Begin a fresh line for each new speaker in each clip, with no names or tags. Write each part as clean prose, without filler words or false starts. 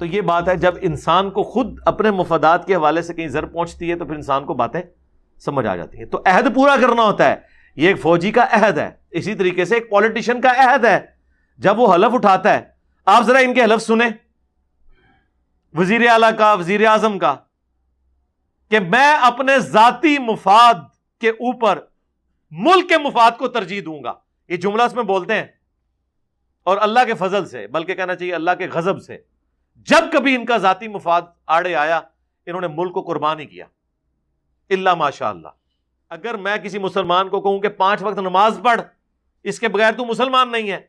تو یہ بات ہے، جب انسان کو خود اپنے مفادات کے حوالے سے کہیں ضرر پہنچتی ہے تو پھر انسان کو باتیں سمجھ آ جاتی ہیں. تو عہد پورا کرنا ہوتا ہے، یہ ایک فوجی کا عہد ہے. اسی طریقے سے ایک پولیٹیشین کا عہد ہے، جب وہ حلف اٹھاتا ہے. آپ ذرا ان کے حلف سنیں، وزیر اعلیٰ کا، وزیر اعظم کا، کہ میں اپنے ذاتی مفاد کے اوپر ملک کے مفاد کو ترجیح دوں گا. یہ جملہ اس میں بولتے ہیں، اور اللہ کے فضل سے، بلکہ کہنا چاہیے اللہ کے غضب سے، جب کبھی ان کا ذاتی مفاد آڑے آیا انہوں نے ملک کو قربان ہی کیا، الا ماشاء اللہ. اگر میں کسی مسلمان کو کہوں کہ 5 وقت نماز پڑھ، اس کے بغیر تو مسلمان نہیں ہے،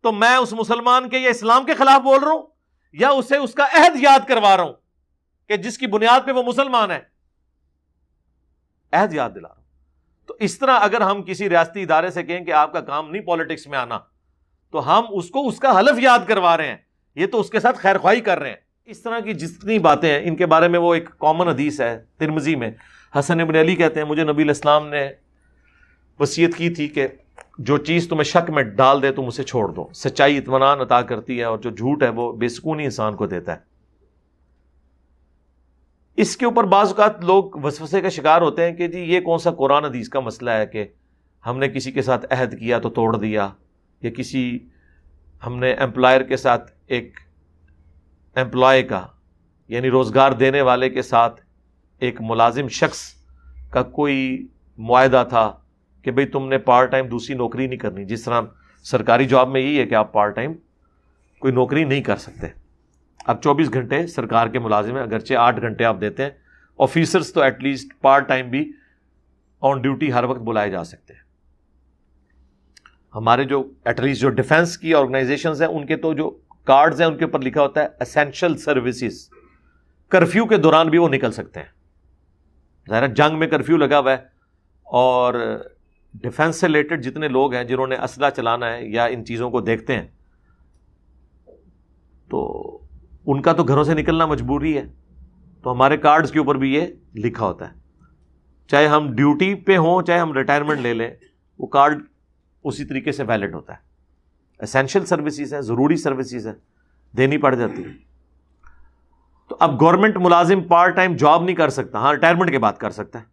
تو میں اس مسلمان کے یا اسلام کے خلاف بول رہا ہوں یا اسے اس کا عہد یاد کروا رہا ہوں کہ جس کی بنیاد پہ وہ مسلمان ہے، عہد یاد دلا رہا ہوں. تو اس طرح اگر ہم کسی ریاستی ادارے سے کہیں کہ آپ کا کام نہیں پالیٹکس میں آنا، تو ہم اس کو اس کا حلف یاد کروا رہے ہیں، یہ تو اس کے ساتھ خیر خواہی کر رہے ہیں. اس طرح کی جتنی باتیں ہیں ان کے بارے میں وہ ایک کامن حدیث ہے ترمذی میں. حسن ابن علی کہتے ہیں مجھے نبی علیہ السلام نے وصیت کی تھی کہ جو چیز تمہیں شک میں ڈال دے تم اسے چھوڑ دو. سچائی اطمینان عطا کرتی ہے اور جو جھوٹ ہے وہ بے سکونی انسان کو دیتا ہے. اس کے اوپر بعض اوقات لوگ وسوسے کا شکار ہوتے ہیں کہ جی یہ کون سا قرآن حدیث کا مسئلہ ہے کہ ہم نے کسی کے ساتھ عہد کیا تو توڑ دیا، یا کسی ہم نے امپلائر کے ساتھ ایک امپلائی کا یعنی روزگار دینے والے کے ساتھ ایک ملازم شخص کا کوئی معاہدہ تھا کہ بھئی تم نے پارٹ ٹائم دوسری نوکری نہیں کرنی. جس طرح سرکاری جاب میں یہی ہے کہ آپ پارٹ ٹائم کوئی نوکری نہیں کر سکتے. اب 24 گھنٹے سرکار کے ملازم ہیں، اگرچہ 8 گھنٹے آپ دیتے ہیں. آفیسرز تو ایٹ لیسٹ پارٹ ٹائم بھی آن ڈیوٹی ہر وقت بلائے جا سکتے ہیں. ہمارے جو ایٹ لیسٹ جو ڈیفنس کی آرگنائزیشنز ہیں ان کے تو جو کارڈز ہیں ان کے اوپر لکھا ہوتا ہے اسینشل سروسز. کرفیو کے دوران بھی وہ نکل سکتے ہیں. ظاہر جنگ میں کرفیو لگا ہوا ہے، اور ڈیفنس سے ریلیٹڈ جتنے لوگ ہیں جنہوں نے اسلحہ چلانا ہے یا ان چیزوں کو دیکھتے ہیں تو ان کا تو گھروں سے نکلنا مجبوری ہے. تو ہمارے کارڈز کے اوپر بھی یہ لکھا ہوتا ہے، چاہے ہم ڈیوٹی پہ ہوں چاہے ہم ریٹائرمنٹ لے لیں، وہ کارڈ اسی طریقے سے ویلڈ ہوتا ہے. اسینشل سروسز ہیں، ضروری سروسز ہیں، دینی پڑ جاتی ہے. تو اب گورنمنٹ ملازم پارٹ ٹائم جاب نہیں کر سکتا، ہاں ریٹائرمنٹ کے بعد کر سکتا ہے،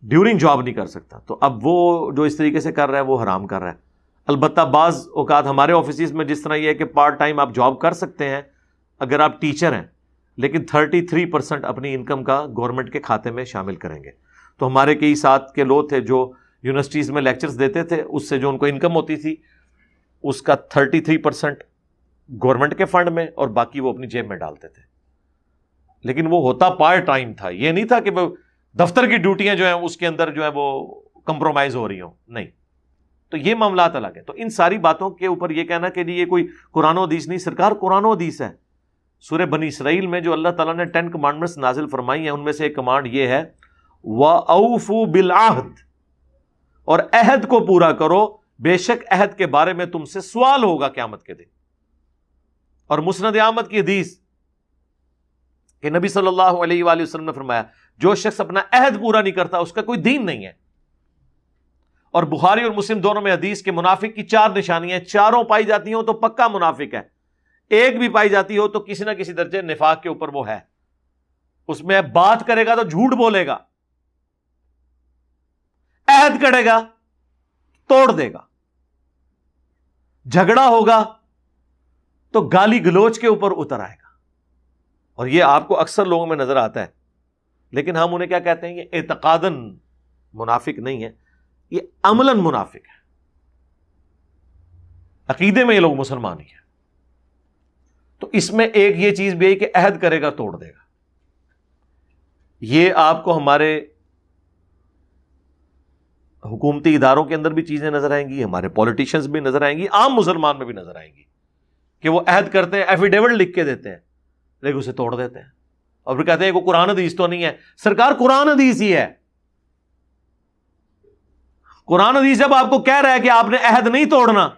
ڈیورنگ جاب نہیں کر سکتا. تو اب وہ جو اس طریقے سے کر رہا ہے وہ حرام کر رہا ہے. البتہ بعض اوقات ہمارے آفیسز میں جس طرح یہ ہے کہ پارٹ ٹائم آپ جاب کر سکتے ہیں اگر آپ ٹیچر ہیں، لیکن 33% اپنی انکم کا گورنمنٹ کے کھاتے میں شامل کریں گے. تو ہمارے کئی ساتھ کے لوگ تھے جو یونیورسٹیز میں لیکچرز دیتے تھے، اس سے جو ان کو انکم ہوتی تھی اس کا 33% گورنمنٹ کے فنڈ میں اور باقی وہ اپنی جیب میں ڈالتے تھے. لیکن وہ ہوتا پارٹ ٹائم تھا، یہ نہیں تھا کہ وہ دفتر کی ڈیوٹیاں جو ہیں اس کے اندر جو ہے وہ کمپرومائز ہو رہی ہوں، نہیں. تو یہ معاملات الگ ہیں. تو ان ساری باتوں کے اوپر یہ کہنا کہ یہ کوئی قرآن و حدیث نہیں، سرکار قرآن و حدیث ہے. سورہ بنی اسرائیل میں جو اللہ تعالیٰ نے 10 کمانڈمنٹس نازل فرمائی ہیں ان میں سے ایک کمانڈ یہ ہے وَأَوْفُوا بِالْعَهْدِ، اور عہد کو پورا کرو، بے شک عہد کے بارے میں تم سے سوال ہوگا قیامت کے دن. اور مسند احمد کی حدیث کہ نبی صلی اللہ علیہ وآلہ وسلم نے فرمایا جو شخص اپنا عہد پورا نہیں کرتا اس کا کوئی دین نہیں ہے. اور بخاری اور مسلم دونوں میں حدیث کہ منافق کی 4 نشانیاں، چاروں پائی جاتی ہوں تو پکا منافق ہے، ایک بھی پائی جاتی ہو تو کسی نہ کسی درجے نفاق کے اوپر وہ ہے. اس میں بات کرے گا تو جھوٹ بولے گا، عہد کرے گا توڑ دے گا، جھگڑا ہوگا تو گالی گلوچ کے اوپر اتر آئے گا. اور یہ آپ کو اکثر لوگوں میں نظر آتا ہے، لیکن ہم انہیں کیا کہتے ہیں؟ یہ اعتقاداً منافق نہیں ہے، یہ عملاً منافق ہے. عقیدے میں یہ لوگ مسلمان ہی ہیں. تو اس میں ایک یہ چیز بھی ہے کہ عہد کرے گا توڑ دے گا. یہ آپ کو ہمارے حکومتی اداروں کے اندر بھی چیزیں نظر آئیں گی، ہمارے پولیٹیشنز بھی نظر آئیں گی، عام مسلمان میں بھی نظر آئیں گی کہ وہ عہد کرتے ہیں، ایفیڈیوٹ لکھ کے دیتے ہیں لیکن اسے توڑ دیتے ہیں اور پھر کہتے ہیں کہ قرآن حدیث تو نہیں ہے. سرکار قرآن حدیث ہی ہے. قرآن حدیث جب آپ کو کہہ رہا ہے کہ آپ نے عہد نہیں توڑنا،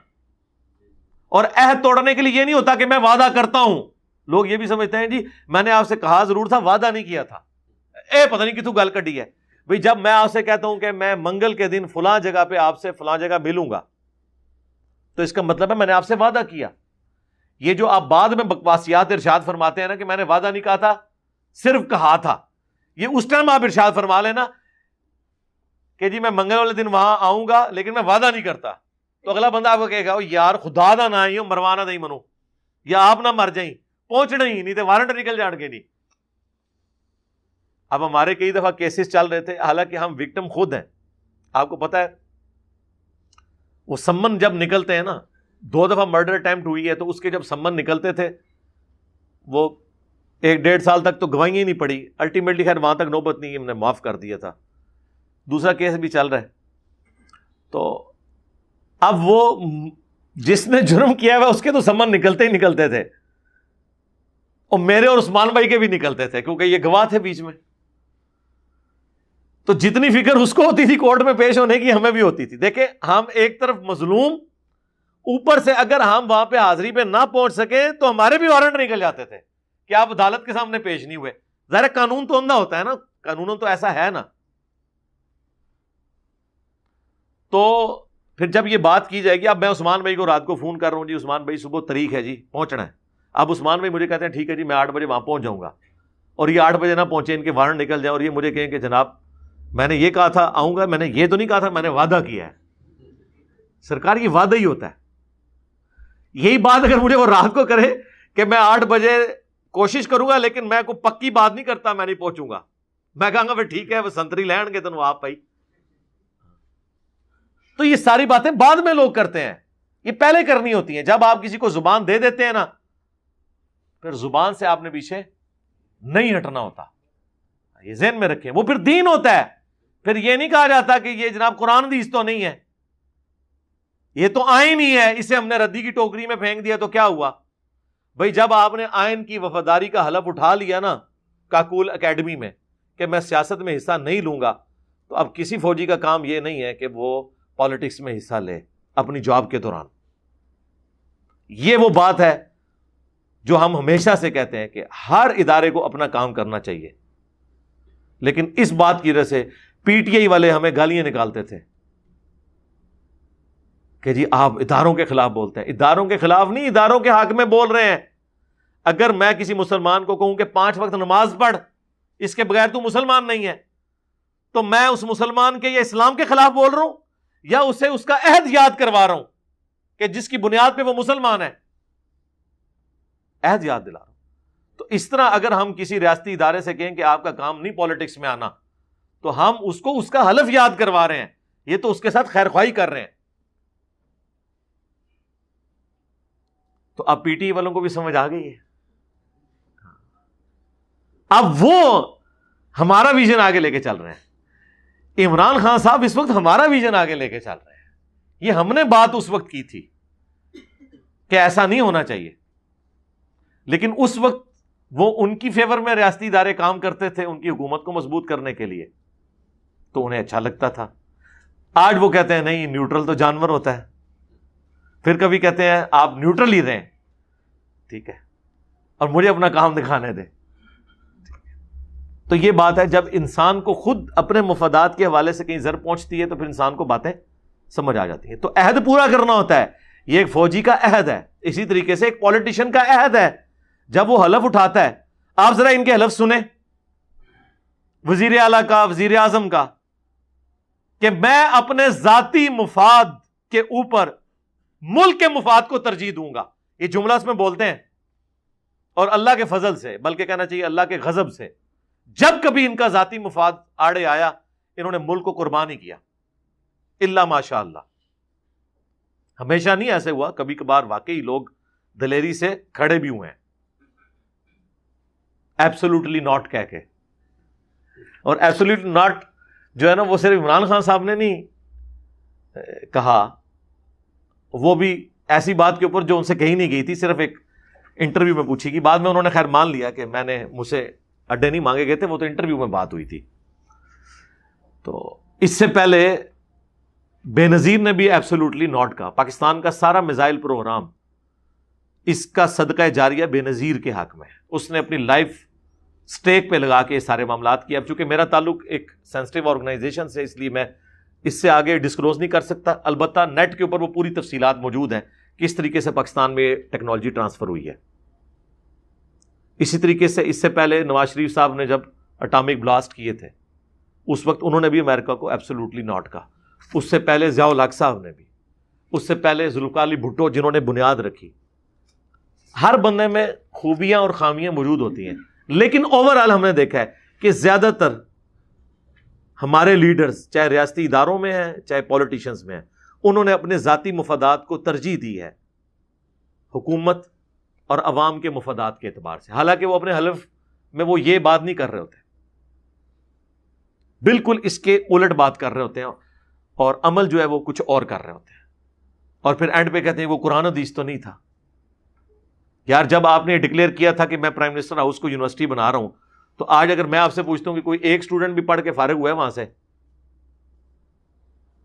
اور عہد توڑنے کے لیے یہ نہیں ہوتا کہ میں وعدہ کرتا ہوں. لوگ یہ بھی سمجھتے ہیں جی میں نے آپ سے کہا ضرور تھا، وعدہ نہیں کیا تھا. پتہ نہیں کتوں گل کٹی ہے. بھئی جب میں آپ سے کہتا ہوں کہ میں منگل کے دن فلاں جگہ پہ آپ سے فلاں جگہ ملوں گا تو اس کا مطلب ہے میں نے آپ سے وعدہ کیا. یہ جو آپ بعد میں بکواسیات ارشاد فرماتے ہیں نا کہ میں نے وعدہ نہیں کہا تھا صرف کہا تھا، یہ اس ٹائم آپ ارشاد فرما لینا کہ جی میں منگل والے دن وہاں آؤں گا لیکن میں وعدہ نہیں کرتا، تو اگلا بندہ آپ کو کہے گا یار خدا دا نہ آئی ہو مروانا نہیں منو، یا آپ نہ مر جائیں پہنچنا ہی نہیں تو وارنٹ نکل جان کے نہیں۔ اب ہمارے کئی دفعہ کیسز چل رہے تھے، حالانکہ ہم وکٹم خود ہیں، آپ کو پتا ہے وہ سمن جب نکلتے ہیں نا، 2 دفعہ مرڈر اٹیمپٹ ہوئی ہے تو اس کے جب سمن نکلتے تھے وہ 1-1.5 سال تک تو گواہی ہی نہیں پڑی، الٹیمیٹلی خیر وہاں تک نوبت نہیں، ہم نے معاف کر دیا تھا، دوسرا کیس بھی چل رہا ہے۔ تو اب وہ جس نے جرم کیا ہے اس کے تو سمن نکلتے ہی نکلتے تھے، اور میرے اور عثمان بھائی کے بھی نکلتے تھے کیونکہ یہ گواہ تھے بیچ میں، تو جتنی فکر اس کو ہوتی تھی کورٹ میں پیش ہونے کی ہمیں بھی ہوتی تھی۔ دیکھیں ہم ایک طرف مظلوم، اوپر سے اگر ہم وہاں پہ حاضری پہ نہ پہنچ سکے تو ہمارے بھی وارنٹ نکل جاتے تھے کہ آپ عدالت کے سامنے پیش نہیں ہوئے۔ ظاہر قانون تو اندھا ہوتا ہے نا، قانون تو ایسا ہے نا۔ تو پھر جب یہ بات کی جائے گی، اب میں عثمان بھائی کو رات کو فون کر رہا ہوں، جی عثمان بھائی صبح تاریخ ہے جی پہنچنا ہے، اب عثمان بھائی مجھے کہتے ہیں ٹھیک ہے جی میں 8 بجے وہاں پہنچ جاؤں گا، اور یہ 8 بجے نہ پہنچے، ان کے وارنٹ نکل جائیں اور یہ مجھے کہیں کہ جناب میں نے یہ کہا تھا آؤں گا، میں نے یہ تو نہیں کہا تھا، میں نے وعدہ کیا ہے۔ سرکار یہ وعدہ ہی ہوتا ہے۔ یہی بات اگر مجھے وہ رات کو کرے کہ میں 8 بجے کوشش کروں گا لیکن میں کوئی پکی بات نہیں کرتا میں نہیں پہنچوں گا، میں کہوں گا پھر ٹھیک ہے وہ سنتری لین گے تو آپ بھائی۔ تو یہ ساری باتیں بعد میں لوگ کرتے ہیں، یہ پہلے کرنی ہوتی ہیں۔ جب آپ کسی کو زبان دے دیتے ہیں نا، پھر زبان سے آپ نے پیچھے نہیں ہٹنا ہوتا، یہ ذہن میں رکھیں۔ وہ پھر دین ہوتا ہے، پھر یہ نہیں کہا جاتا کہ یہ جناب قرآن حدیث تو نہیں ہے، یہ تو آئین ہی ہے، اسے ہم نے ردی کی ٹوکری میں پھینک دیا تو کیا ہوا؟ بھائی جب آپ نے آئین کی وفاداری کا حلف اٹھا لیا نا کاکول اکیڈمی میں کہ میں سیاست میں حصہ نہیں لوں گا، تو اب کسی فوجی کا کام یہ نہیں ہے کہ وہ پالیٹکس میں حصہ لے اپنی جاب کے دوران۔ یہ وہ بات ہے جو ہم ہمیشہ سے کہتے ہیں کہ ہر ادارے کو اپنا کام کرنا چاہیے، لیکن اس بات کی وجہ سے پی ٹی آئی والے ہمیں گالیاں نکالتے تھے کہ جی آپ اداروں کے خلاف بولتے ہیں۔ اداروں کے خلاف نہیں، اداروں کے حق میں بول رہے ہیں۔ اگر میں کسی مسلمان کو کہوں کہ 5 وقت نماز پڑھ، اس کے بغیر تو مسلمان نہیں ہے، تو میں اس مسلمان کے یا اسلام کے خلاف بول رہا ہوں یا اسے اس کا عہد یاد کروا رہا ہوں کہ جس کی بنیاد پہ وہ مسلمان ہے، عہد یاد دلا رہا ہوں۔ تو اس طرح اگر ہم کسی ریاستی ادارے سے کہیں کہ آپ کا کام نہیں پالیٹکس میں آنا، تو ہم اس کو اس کا حلف یاد کروا رہے ہیں، یہ تو اس کے ساتھ خیر خواہی کر رہے ہیں۔ تو اب پی ٹی آئی والوں کو بھی سمجھ آ گئی ہے، اب وہ ہمارا ویژن آگے لے کے چل رہے ہیں۔ عمران خان صاحب اس وقت ہمارا ویژن آگے لے کے چل رہے ہیں۔ یہ ہم نے بات اس وقت کی تھی کہ ایسا نہیں ہونا چاہیے، لیکن اس وقت وہ ان کی فیور میں ریاستی ادارے کام کرتے تھے ان کی حکومت کو مضبوط کرنے کے لیے، تو انہیں اچھا لگتا تھا۔ آج وہ کہتے ہیں نہیں نیوٹرل تو جانور ہوتا ہے، پھر کبھی کہتے ہیں آپ نیوٹرل ہی رہیں، ٹھیک ہے، اور مجھے اپنا کام دکھانے دیں۔ تو یہ بات ہے، جب انسان کو خود اپنے مفادات کے حوالے سے کہیں ضرر پہنچتی ہے تو پھر انسان کو باتیں سمجھ آ جاتی ہیں۔ تو عہد پورا کرنا ہوتا ہے، یہ ایک فوجی کا عہد ہے، اسی طریقے سے ایک پولیٹیشین کا عہد ہے۔ جب وہ حلف اٹھاتا ہے، آپ ذرا ان کے حلف سنیں، وزیر اعلیٰ کا، وزیر اعظم کا، کہ میں اپنے ذاتی مفاد کے اوپر ملک کے مفاد کو ترجیح دوں گا، یہ جملہ اس میں بولتے ہیں، اور اللہ کے فضل سے، بلکہ کہنا چاہیے اللہ کے غضب سے، جب کبھی ان کا ذاتی مفاد آڑے آیا انہوں نے ملک کو قربان ہی کیا، الا ماشاء اللہ۔ ہمیشہ نہیں ایسے ہوا، کبھی کبھار واقعی لوگ دلیری سے کھڑے بھی ہوئے ہیں، ایبسولوٹلی ناٹ کہہ کے۔ اور ایبسولوٹلی ناٹ جو ہے نا وہ صرف عمران خان صاحب نے نہیں کہا، وہ بھی ایسی بات کے اوپر جو ان سے کہی نہیں گئی تھی، صرف ایک انٹرویو میں پوچھی گئی، بعد میں انہوں نے خیر مان لیا کہ میں نے، مجھ سے اڈے نہیں مانگے گئے تھے، وہ تو انٹرویو میں بات ہوئی تھی۔ تو اس سے پہلے بے نظیر نے بھی ایبسولوٹلی ناٹ کہا، پاکستان کا سارا میزائل پروگرام اس کا صدقہ جاریہ بے نظیر کے حق میں ہے، اس نے اپنی لائف سٹیک پہ لگا کے یہ سارے معاملات کیے۔ اب چونکہ میرا تعلق ایک سینسٹیو آرگنائزیشن سے، اس لیے میں اس سے آگے ڈسکلوز نہیں کر سکتا، البتہ نیٹ کے اوپر وہ پوری تفصیلات موجود ہیں کس طریقے سے پاکستان میں ٹیکنالوجی ٹرانسفر ہوئی ہے. اسی طریقے سے اس سے پہلے نواز شریف صاحب نے جب اٹامک بلاسٹ کیے تھے اس وقت انہوں نے بھی امریکہ کو ایبسولوٹلی ناٹ کہا. اس سے پہلے ضیاء الحق صاحب نے بھی, اس سے پہلے ذوالفقار علی بھٹو جنہوں نے بنیاد رکھی. ہر بندے میں خوبیاں اور خامیاں موجود ہوتی ہیں, لیکن اوور آل ہم نے دیکھا ہے کہ زیادہ تر ہمارے لیڈرز چاہے ریاستی اداروں میں ہیں چاہے پولیٹیشنز میں ہیں, انہوں نے اپنے ذاتی مفادات کو ترجیح دی ہے حکومت اور عوام کے مفادات کے اعتبار سے. حالانکہ وہ اپنے حلف میں وہ یہ بات نہیں کر رہے ہوتے, بالکل اس کے الٹ بات کر رہے ہوتے ہیں, اور عمل جو ہے وہ کچھ اور کر رہے ہوتے ہیں, اور پھر اینڈ پہ کہتے ہیں وہ قرآن حدیث تو نہیں تھا. یار جب آپ نے ڈکلیئر کیا تھا کہ میں پرائم منسٹر ہاؤس کو یونیورسٹی بنا رہا ہوں, تو آج اگر میں آپ سے پوچھتا ہوں کہ کوئی ایک اسٹوڈنٹ بھی پڑھ کے فارغ ہوا ہے وہاں سے,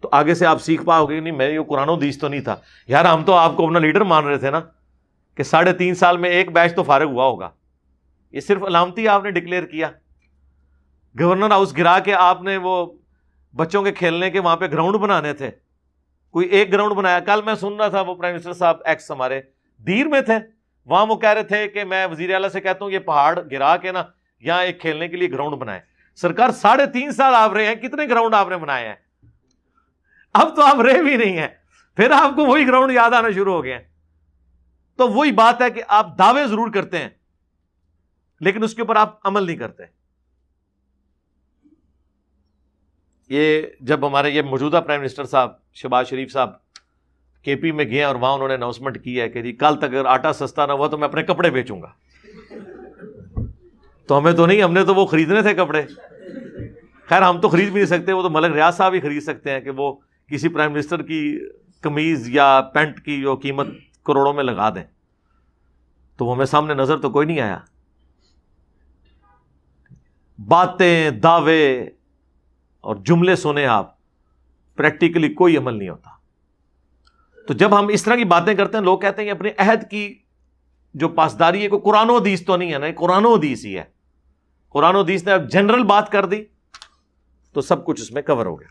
تو آگے سے آپ سیکھ پاؤ گے نہیں میں یہ قرآن و حدیث تو نہیں تھا. یار ہم تو آپ کو اپنا لیڈر مان رہے تھے نا کہ 3.5 سال میں ایک بیچ تو فارغ ہوا ہوگا. یہ صرف علامتی آپ نے ڈکلیئر کیا. گورنر ہاؤس گرا کے آپ نے وہ بچوں کے کھیلنے کے وہاں پہ گراؤنڈ بنانے تھے, کوئی ایک گراؤنڈ بنایا. کل میں سن رہا تھا وہ پرائم منسٹر صاحب ایکس ہمارے دیر میں تھے, وہاں وہ کہہ رہے تھے کہ میں وزیر اعلیٰ سے کہتا ہوں یہ پہاڑ گرا کے نا یہاں ایک کھیلنے کے لیے گراؤنڈ بنائے. سرکار 3.5 سال آپ رہے ہیں, کتنے گراؤنڈ آپ نے بنائے ہیں؟ اب تو آپ رہے بھی نہیں ہیں, پھر آپ کو وہی گراؤنڈ یاد آنا شروع ہو گئے ہیں. تو وہی بات ہے کہ آپ دعوے ضرور کرتے ہیں لیکن اس کے اوپر آپ عمل نہیں کرتے. یہ جب ہمارے یہ موجودہ پرائم منسٹر صاحب شہباز شریف صاحب کے پی میں گئے اور وہاں انہوں نے اناؤنسمنٹ کی ہے کہ جی کل تک اگر آٹا سستا نہ ہوا تو میں اپنے کپڑے بیچوں گا. تو ہمیں تو نہیں, ہم نے تو وہ خریدنے تھے کپڑے. خیر ہم تو خرید بھی نہیں سکتے, وہ تو ملک ریاض صاحب ہی خرید سکتے ہیں کہ وہ کسی پرائم منسٹر کی قمیض یا پینٹ کی جو قیمت کروڑوں میں لگا دیں. تو وہ ہمیں سامنے نظر تو کوئی نہیں آیا. باتیں دعوے اور جملے سنے آپ, پریکٹیکلی کوئی عمل نہیں ہوتا. تو جب ہم اس طرح کی باتیں کرتے ہیں لوگ کہتے ہیں کہ اپنے عہد کی جو پاسداری ہے کوئی قرآن و حدیث تو نہیں ہے نا, قرآن و حدیث ہی ہے. قرآن و حدیث نے اب جنرل بات کر دی تو سب کچھ اس میں کور ہو گیا.